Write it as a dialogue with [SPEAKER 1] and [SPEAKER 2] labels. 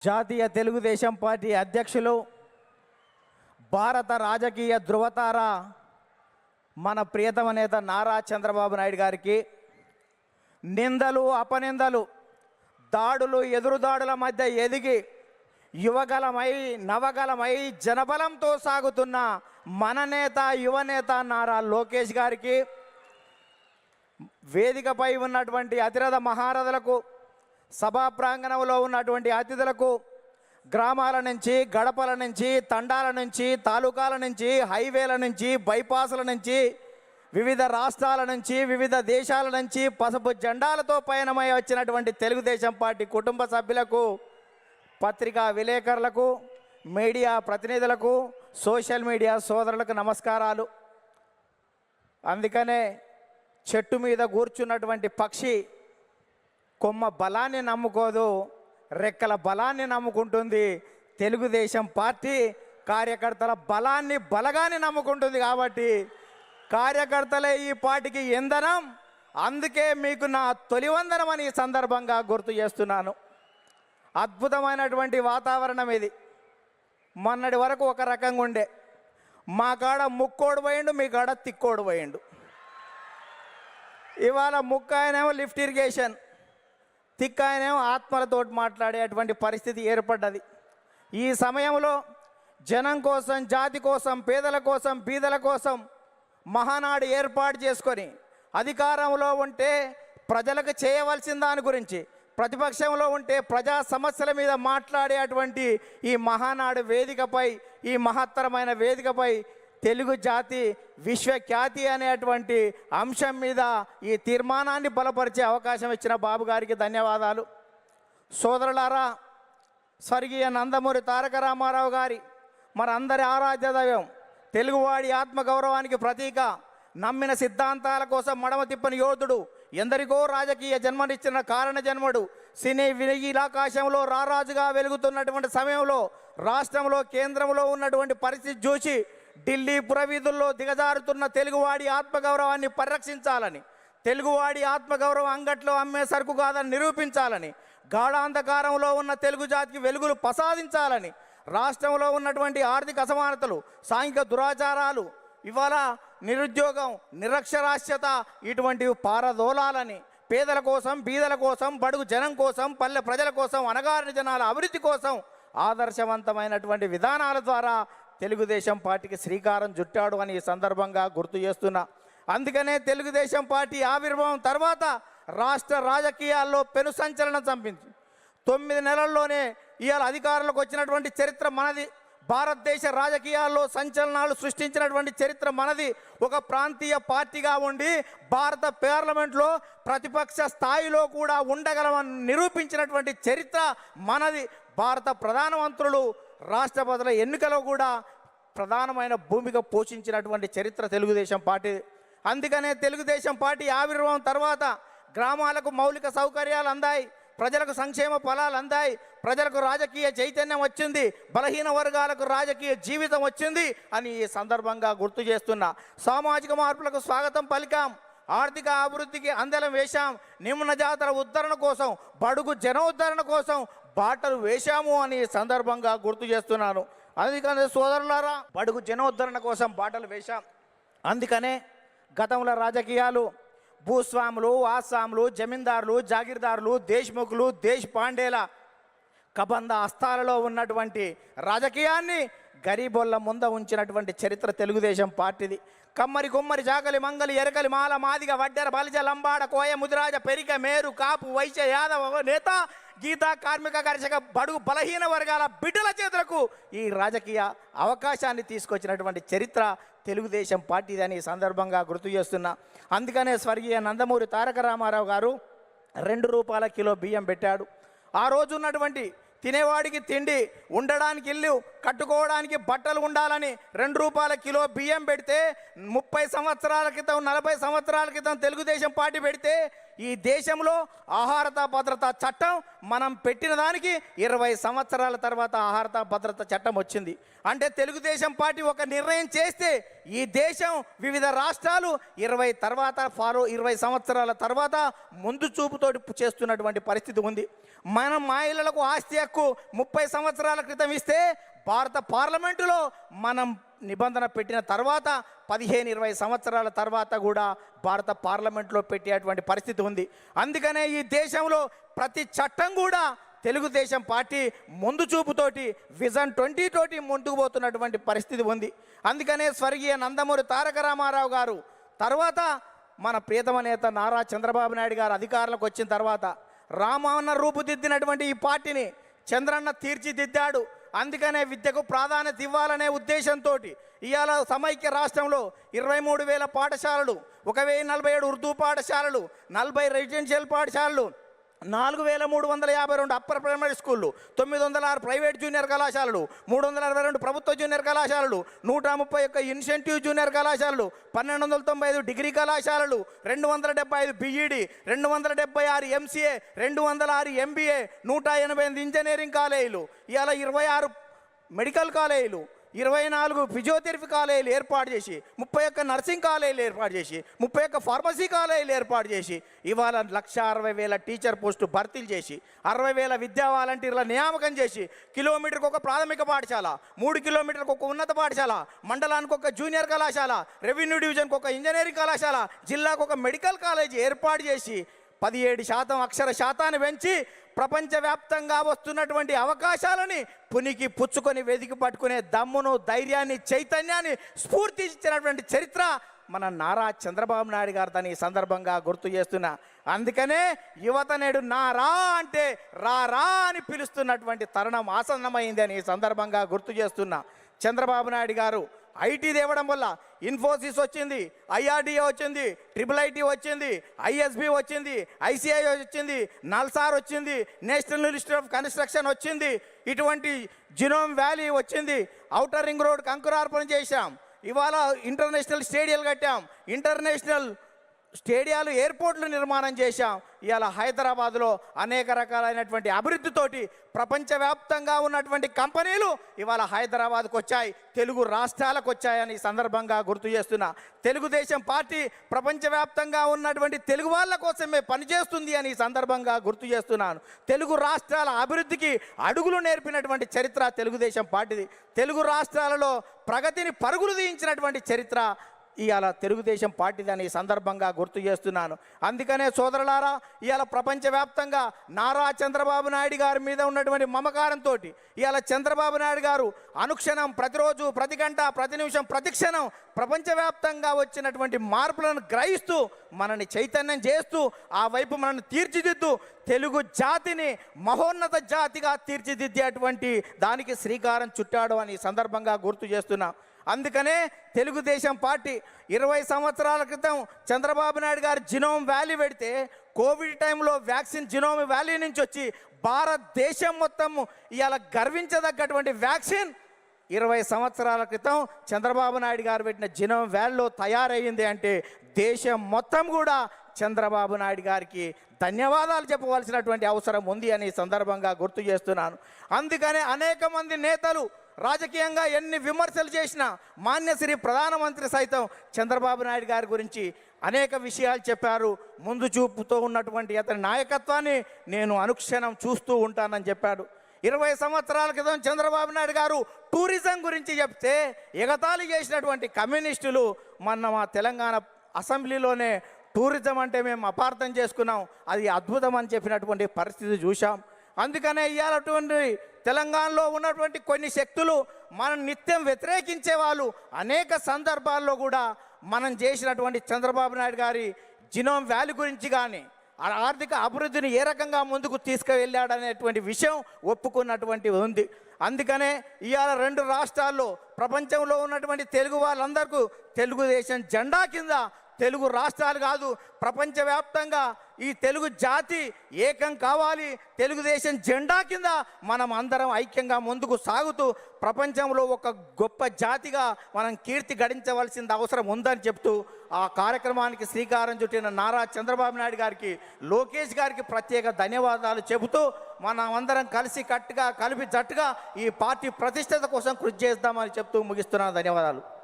[SPEAKER 1] జాతీయ తెలుగుదేశం పార్టీ అధ్యక్షులు, భారత రాజకీయ ధృవతార మన ప్రియతమ నేత నారా చంద్రబాబు నాయుడు గారికి నిందలు, అపనిందలు, దాడులు, ఎదురుదాడుల మధ్య ఎదిగి యువగలమై నవగలమై జనబలంతో సాగుతున్న మన నేత, యువనేత నారా లోకేష్ గారికి, వేదికపై ఉన్నటువంటి అతిరథ మహారథులకు, సభా ప్రాంగణంలో ఉన్నటువంటి అతిథులకు, గ్రామాల నుంచి, గడపల నుంచి, తండాల నుంచి, తాలూకాల నుంచి, హైవేల నుంచి, బైపాసుల నుంచి, వివిధ రాష్ట్రాల నుంచి, వివిధ దేశాల నుంచి పసుపు జెండాలతో పయనమై వచ్చినటువంటి తెలుగుదేశం పార్టీ కుటుంబ సభ్యులకు, పత్రికా విలేకరులకు, మీడియా ప్రతినిధులకు, సోషల్ మీడియా సోదరులకు నమస్కారాలు. అందుకనే చెట్టు మీద కూర్చున్నటువంటి పక్షి కొమ్మ బలాన్ని నమ్ముకోదు, రెక్కల బలాన్ని నమ్ముకుంటుంది. తెలుగుదేశం పార్టీ కార్యకర్తల బలగాన్ని నమ్ముకుంటుంది. కాబట్టి కార్యకర్తలే ఈ పార్టీకి ఇంధనం. అందుకే మీకు నా తొలి వందనం అని ఈ సందర్భంగా గుర్తు చేస్తున్నాను. అద్భుతమైనటువంటి వాతావరణం ఇది. మొన్నటి వరకు ఒక రకంగా ఉండే, మా కాడ ముక్కోడు పోయిండు, మీ కాడ తిక్కోడు పోయిండు. ఇవాళ ముక్క ఆయనేమో లిఫ్ట్ ఇరిగేషన్, తిక్క ఆయనేమో ఆత్మలతోటి మాట్లాడేటువంటి పరిస్థితి ఏర్పడ్డది. ఈ సమయంలో జనం కోసం, జాతి కోసం, పేదల కోసం, బీదల కోసం మహానాడు ఏర్పాటు చేసుకొని అధికారంలో ఉంటే ప్రజలకు చేయవలసిన దాని గురించి, ప్రతిపక్షంలో ఉంటే ప్రజా సమస్యల మీద మాట్లాడేటువంటి ఈ మహానాడు వేదికపై, ఈ మహత్తరమైన వేదికపై తెలుగు జాతి విశ్వఖ్యాతి అనేటువంటి అంశం మీద ఈ తీర్మానాన్ని బలపరిచే అవకాశం ఇచ్చిన బాబు గారికి ధన్యవాదాలు. సోదరులారా, స్వర్గీయ నందమూరి తారక రామారావు గారి మనందరి ఆరాధ్య దైవం, తెలుగువాడి ఆత్మగౌరవానికి ప్రతీక, నమ్మిన సిద్ధాంతాల కోసం మడమ తిప్పని యోధుడు, ఎందరికో రాజకీయ జన్మనిచ్చిన కారణ జన్మడు, సినీ వినీలాకాశంలో రారాజుగా వెలుగుతున్నటువంటి సమయంలో రాష్ట్రంలో, కేంద్రంలో ఉన్నటువంటి పరిస్థితి చూసి ఢిల్లీ పురవీధుల్లో దిగజారుతున్న తెలుగువాడి ఆత్మగౌరవాన్ని పరిరక్షించాలని, తెలుగువాడి ఆత్మగౌరవం అంగట్లో అమ్మే సరుకు కాదని నిరూపించాలని, గాఢాంధకారంలో ఉన్న తెలుగు జాతికి వెలుగులు ప్రసాదించాలని, రాష్ట్రంలో ఉన్నటువంటి ఆర్థిక అసమానతలు, సాంఘిక దురాచారాలు, ఇవాళ నిరుద్యోగం, నిరక్షరాస్యత ఇటువంటివి పారదోలాలని, పేదల కోసం, బీదల కోసం, బడుగు జనం కోసం, పల్లె ప్రజల కోసం, అణగారిన జనాల అభివృద్ధి కోసం ఆదర్శవంతమైనటువంటి విధానాల ద్వారా తెలుగుదేశం పార్టీకి శ్రీకారం చుట్టాడు అని ఈ సందర్భంగా గుర్తు చేస్తున్నా. అందుకనే తెలుగుదేశం పార్టీ ఆవిర్భావం తర్వాత రాష్ట్ర రాజకీయాల్లో పెను సంచలనం చంపింది. 9 నెలల్లోనే ఇవాళ అధికారంలోకి వచ్చినటువంటి చరిత్ర మనది. భారతదేశ రాజకీయాల్లో సంచలనాలు సృష్టించినటువంటి చరిత్ర మనది. ఒక ప్రాంతీయ పార్టీగా ఉండి భారత పార్లమెంట్లో ప్రతిపక్ష స్థాయిలో కూడా ఉండగలమని నిరూపించినటువంటి చరిత్ర మనది. భారత ప్రధానమంత్రులు, రాష్ట్రపతుల ఎన్నికలో కూడా ప్రధానమైన భూమిక పోషించినటువంటి చరిత్ర తెలుగుదేశం పార్టీ. అందుకనే తెలుగుదేశం పార్టీ ఆవిర్భావం తర్వాత గ్రామాలకు మౌలిక సౌకర్యాలు అందాయి, ప్రజలకు సంక్షేమ ఫలాలు అందాయి, ప్రజలకు రాజకీయ చైతన్యం వచ్చింది, బలహీన వర్గాలకు రాజకీయ జీవితం వచ్చింది అని ఈ సందర్భంగా గుర్తు చేస్తున్నా. సామాజిక మార్పులకు స్వాగతం పలికాం, ఆర్థిక అభివృద్ధికి అందలం వేశాం, నిమ్న జాతర ఉద్ధరణ కోసం, బడుగు జన ఉద్ధరణ కోసం బాటలు వేశాము అని సందర్భంగా గుర్తు చేస్తున్నాను. అందుకనే సోదరులారా, బడుగు జనోద్ధరణ కోసం బాటలు వేశాం. అందుకనే గతంలో రాజకీయాలు భూస్వాములు, ఆసాములు, జమీందారులు, జాగీర్దారులు, దేశ్ముఖులు, దేశపాండేల కబంధ హస్తాలలో ఉన్నటువంటి రాజకీయాన్ని గరీబోళ్ళ ముంద ఉంచినటువంటి చరిత్ర తెలుగుదేశం పార్టీది. కమ్మరి, కుమ్మరి, జాగలి, మంగలి, ఎరకలి, మాల, మాదిగ, వడ్డెర, బలిజ, లంబాడ, కోయ, ముదిరాజ, పెరిక, మేరు, కాపు, వైశ్య, యాదవ నేత, గీత, కార్మిక, కర్షక, బడుగు బలహీన వర్గాల బిడ్డల చేతులకు ఈ రాజకీయ అవకాశాన్ని తీసుకొచ్చినటువంటి చరిత్ర తెలుగుదేశం పార్టీది అని సందర్భంగా గుర్తు చేస్తున్నా. అందుకనే స్వర్గీయ నందమూరి తారక రామారావు గారు 2 రూపాయల కిలో బియ్యం పెట్టాడు. ఆ రోజు ఉన్నటువంటి తినేవాడికి తిండి, ఉండడానికి ఇల్లు, కట్టుకోవడానికి బట్టలు ఉండాలని 2 రూపాయల కిలో బియ్యం పెడితే 30 సంవత్సరాల క్రితం, 40 సంవత్సరాల క్రితం తెలుగుదేశం పార్టీ పెడితే ఈ దేశంలో ఆహారత భద్రత చట్టం మనం పెట్టిన దానికి 20 సంవత్సరాల తర్వాత ఆహారత భద్రత చట్టం వచ్చింది. అంటే తెలుగుదేశం పార్టీ ఒక నిర్ణయం చేస్తే ఈ దేశం వివిధ రాష్ట్రాలు 20 సంవత్సరాల తర్వాత ముందు చూపుతోటి చేస్తున్నటువంటి పరిస్థితి ఉంది. మనం మహిళలకు ఆస్తి హక్కు 30 సంవత్సరాల క్రితం ఇస్తే భారత పార్లమెంటులో మనం నిబంధన పెట్టిన తర్వాత 15-20 సంవత్సరాల తర్వాత కూడా భారత పార్లమెంట్లో పెట్టేటువంటి పరిస్థితి ఉంది. అందుకనే ఈ దేశంలో ప్రతి చట్టం కూడా తెలుగుదేశం పార్టీ ముందు చూపుతోటి విజన్ 20 తోటి ముందుకు పోతున్నటువంటి పరిస్థితి ఉంది. అందుకనే స్వర్గీయ నందమూరి తారక రామారావు గారు తర్వాత మన ప్రియతమ నేత నారా చంద్రబాబు నాయుడు గారు అధికారంలోకి వచ్చిన తర్వాత రామన్న రూపుదిద్దినటువంటి ఈ పార్టీని చంద్రన్న తీర్చిదిద్దాడు. అందుకనే విద్యకు ప్రాధాన్యత ఇవ్వాలనే ఉద్దేశంతో ఇవాళ సమైక్య రాష్ట్రంలో 23,000 పాఠశాలలు, 1,047 ఉర్దూ పాఠశాలలు, 40 రెసిడెన్షియల్ పాఠశాలలు, 4,352 అప్పర్ ప్రైమరీ స్కూళ్ళు, 906 ప్రైవేట్ జూనియర్ కళాశాలలు, 362 ప్రభుత్వ జూనియర్ కళాశాలలు, 131 ఇన్సెంటివ్ జూనియర్ కళాశాలలు, 1,295 డిగ్రీ కళాశాలలు, 275 బీఈడి, 276 ఎంసీఏ, 206 ఎంబీఏ, 188 ఇంజనీరింగ్ కాలేజీలు, ఇవాళ 26 మెడికల్ కాలేజీలు, 24 ఫిజియోథెరపీ కాలేజీలు ఏర్పాటు చేసి, 31 నర్సింగ్ కాలేజీలు ఏర్పాటు చేసి, 31 ఫార్మసీ కాలేజీలు ఏర్పాటు చేసి, ఇవాళ 1,60,000 టీచర్ పోస్టు భర్తీలు చేసి, 60,000 విద్యా వాలంటీర్ల నియామకం చేసి, కిలోమీటర్కి ఒక ప్రాథమిక పాఠశాల, 3 కిలోమీటర్లకు ఒక ఉన్నత పాఠశాల, మండలానికి ఒక జూనియర్ కళాశాల, రెవెన్యూ డివిజన్కి ఒక ఇంజనీరింగ్ కళాశాల, జిల్లాకు ఒక మెడికల్ కాలేజీ ఏర్పాటు చేసి 17% అక్షర శాతాన్ని పెంచి ప్రపంచవ్యాప్తంగా వస్తున్నటువంటి అవకాశాలని పునికి పుచ్చుకొని వెతికి పట్టుకునే దమ్మును, ధైర్యాన్ని, చైతన్యాన్ని, స్ఫూర్తి ఇచ్చినటువంటి చరిత్ర మన నారా చంద్రబాబు నాయుడు గారు దాన్ని ఈ సందర్భంగా గుర్తు చేస్తున్నా. అందుకనే యువత నేడు నారా అంటే రా అని పిలుస్తున్నటువంటి తరుణం ఆసన్నమైంది అని ఈ సందర్భంగా గుర్తు చేస్తున్నా. చంద్రబాబు నాయుడు గారు ఐటీ తేవడం వల్ల ఇన్ఫోసిస్ వచ్చింది, ఐఆర్డిఏ వచ్చింది, ట్రిపుల్ వచ్చింది, ఐఎస్బి వచ్చింది, ఐసిఐ వచ్చింది, నల్సార్ వచ్చింది, నేషనల్ ఇన్స్టిట్యూట్ ఆఫ్ కన్స్ట్రక్షన్ వచ్చింది, ఇటువంటి జినోమ్ వ్యాలీ వచ్చింది, ఔటర్ రింగ్ రోడ్ అంకురార్పణ చేశాం, ఇవాళ ఇంటర్నేషనల్ స్టేడియాలు కట్టాం, ఇంటర్నేషనల్ స్టేడియాలు, ఎయిర్పోర్ట్లు నిర్మాణం చేశాం. ఇవాళ హైదరాబాద్లో అనేక రకాలైనటువంటి అభివృద్ధితోటి ప్రపంచవ్యాప్తంగా ఉన్నటువంటి కంపెనీలు ఇవాళ హైదరాబాద్కు వచ్చాయి, తెలుగు రాష్ట్రాలకు వచ్చాయని ఈ సందర్భంగా గుర్తు చేస్తున్నా. తెలుగుదేశం పార్టీ ప్రపంచవ్యాప్తంగా ఉన్నటువంటి తెలుగు వాళ్ళ కోసమే పనిచేస్తుంది అని ఈ సందర్భంగా గుర్తు చేస్తున్నాను. తెలుగు రాష్ట్రాల అభివృద్ధికి అడుగులు నేర్పినటువంటి చరిత్ర తెలుగుదేశం పార్టీది. తెలుగు రాష్ట్రాలలో ప్రగతిని పరుగులు తీయించినటువంటి చరిత్ర ఇవాళ తెలుగుదేశం పార్టీదని ఈ సందర్భంగా గుర్తు చేస్తున్నాను. అందుకనే సోదరులారా, ఇవాళ ప్రపంచవ్యాప్తంగా నారా చంద్రబాబు నాయుడు గారి మీద ఉన్నటువంటి మమకారంతో ఇవాళ చంద్రబాబు నాయుడు గారు అనుక్షణం, ప్రతిరోజు, ప్రతి గంట, ప్రతి నిమిషం, ప్రతి క్షణం ప్రపంచవ్యాప్తంగా వచ్చినటువంటి మార్పులను గ్రహిస్తూ మనని చైతన్యం చేస్తూ ఆ వైపు మనల్ని తీర్చిదిద్దు తెలుగు జాతిని మహోన్నత జాతిగా తీర్చిదిద్దేటువంటి దానికి శ్రీకారం చుట్టాడు అని ఈ సందర్భంగా గుర్తు చేస్తున్నా. అందుకనే తెలుగుదేశం పార్టీ 20 సంవత్సరాల క్రితం చంద్రబాబు నాయుడు గారు జినోమ్ వ్యాలీ పెడితే కోవిడ్ టైంలో వ్యాక్సిన్ జినోమ్ వ్యాలీ నుంచి వచ్చి భారతదేశం మొత్తం ఇవాళ గర్వించదగ్గటువంటి వ్యాక్సిన్ 20 సంవత్సరాల క్రితం చంద్రబాబు నాయుడు గారు పెట్టిన జినోమ్ వ్యాలీలో తయారయ్యింది అంటే దేశం మొత్తం కూడా చంద్రబాబు నాయుడు గారికి ధన్యవాదాలు చెప్పవలసినటువంటి అవసరం ఉంది అని సందర్భంగా గుర్తు చేస్తున్నాను. అందుకనే అనేక మంది నేతలు రాజకీయంగా ఎన్ని విమర్శలు చేసినా మాన్యశ్రీ ప్రధానమంత్రి సైతం చంద్రబాబు నాయుడు గారి గురించి అనేక విషయాలు చెప్పారు. ముందు చూపుతో ఉన్నటువంటి అతని నాయకత్వాన్ని నేను అనుక్షణం చూస్తూ ఉంటానని చెప్పాడు. 20 సంవత్సరాల క్రితం చంద్రబాబు నాయుడు గారు టూరిజం గురించి చెప్తే ఎగతాళి చేసినటువంటి కమ్యూనిస్టులు మొన్న మా తెలంగాణ అసెంబ్లీలోనే టూరిజం అంటే మేము అపార్థం చేసుకున్నాం, అది అద్భుతం అని చెప్పినటువంటి పరిస్థితి చూసాం. అందుకనే ఇవాళటువంటి తెలంగాణలో ఉన్నటువంటి కొన్ని శక్తులు మనం నిత్యం వ్యతిరేకించే వాళ్ళు అనేక సందర్భాల్లో కూడా మనం చేసినటువంటి చంద్రబాబు నాయుడు గారి జినోమ్ వ్యాలీ గురించి కానీ ఆర్థిక అభివృద్ధిని ఏ రకంగా ముందుకు తీసుకువెళ్ళాడనేటువంటి విషయం ఒప్పుకున్నటువంటి ఉంది. అందుకనే ఇవాళ 2 రాష్ట్రాల్లో ప్రపంచంలో ఉన్నటువంటి తెలుగు వాళ్ళందరికీ తెలుగుదేశం జెండా కింద తెలుగు రాష్ట్రాలు కాదు ప్రపంచవ్యాప్తంగా ఈ తెలుగు జాతి ఏకం కావాలి, తెలుగుదేశం జెండా కింద మనం అందరం ఐక్యంగా ముందుకు సాగుతూ ప్రపంచంలో ఒక గొప్ప జాతిగా మనం కీర్తి గడించవలసిన అవసరం ఉందని చెప్తూ ఆ కార్యక్రమానికి శ్రీకారం చుట్టిన నారా చంద్రబాబు నాయుడు గారికి, లోకేష్ గారికి ప్రత్యేక ధన్యవాదాలు చెబుతూ మనమందరం కలిసి కట్టుగా కలిపి జట్టుగా ఈ పార్టీ ప్రతిష్టత కోసం కృషి చేద్దామని చెప్తూ ముగిస్తున్నాను. ధన్యవాదాలు.